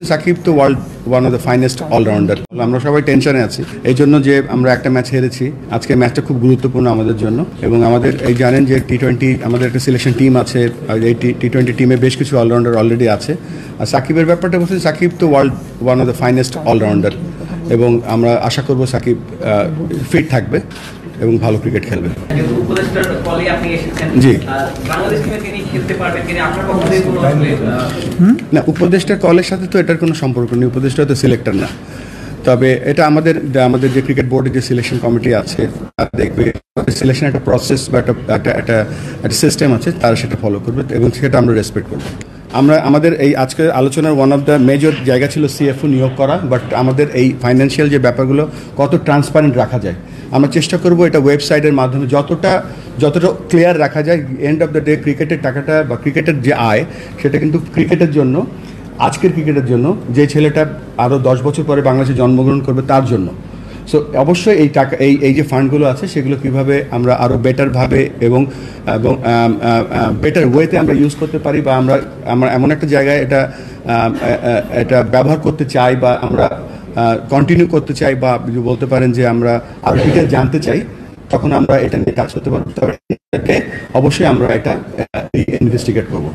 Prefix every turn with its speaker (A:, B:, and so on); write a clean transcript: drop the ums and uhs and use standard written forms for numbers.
A: সাকিব তো world one of the finest allrounder. আমরা সবাই টেনশনে আছি এই জন্য যে আমরা একটা ম্যাচ হেরেছি। আজকের ম্যাচটা খুব গুরুত্বপূর্ণ আমাদের জন্য এবং আমাদের এই জানেন যে টি-20 আমাদের একটা সিলেকশন টিম আছে। এই টি-20 টিমে বেশ কিছু অলরাউন্ডার অলরেডি আছে। আর সাকিবের ব্যাপারটা বলছি, সাকিব তো world one of the finest allrounder এবং আমরা আশা করব সাকিব ফিট থাকবে এবং ভালো ক্রিকেট খেলবে। জি না, উপদেষ্টার কলের সাথে তো এটার কোনো সম্পর্ক নেই। উপদেষ্টা তো সিলেক্টর না, তবে এটা আমাদের যে ক্রিকেট বোর্ডের যে সিলেকশন কমিটি আছে দেখবে সিলেকশন একটা প্রসেস বা একটা সিস্টেম আছে, তারা সেটা ফলো করবে এবং সেটা আমরা রেসপেক্ট করবো। আমাদের এই আজকের আলোচনার ওয়ান অফ দ্য মেজর জায়গা ছিল সিএফও নিয়োগ করা, বাট আমাদের এই ফাইন্যান্সিয়াল যে ব্যাপারগুলো কত ট্রান্সপারেন্ট রাখা যায় আমরা চেষ্টা করব এটা ওয়েবসাইটের মাধ্যমে যতটা ক্লিয়ার রাখা যায়। এন্ড অফ দ্য ডে ক্রিকেটের টাকাটা বা ক্রিকেটের যে আয় সেটা কিন্তু ক্রিকেটের জন্য, আজকের ক্রিকেটের জন্য, যে ছেলেটা আরও 10 বছর পরে বাংলাদেশে জন্মগ্রহণ করবে তার জন্য। সো অবশ্যই এই টাকা এই যে ফান্ডগুলো আছে সেগুলো কীভাবে আমরা আরও বেটারভাবে এবং বেটার ওয়েতে আমরা ইউজ করতে পারি বা আমরা এমন একটা জায়গায় এটা ব্যবহার করতে চাই বা আমরা কন্টিনিউ করতে চাই বা বলতে পারেন যে আমরা আরও ডিটেল জানতে চাই, তখন আমরা এটা নিয়ে কাজ করতে পারবো। তবে অবশ্যই আমরা এটা ইনভেস্টিগেট করবো।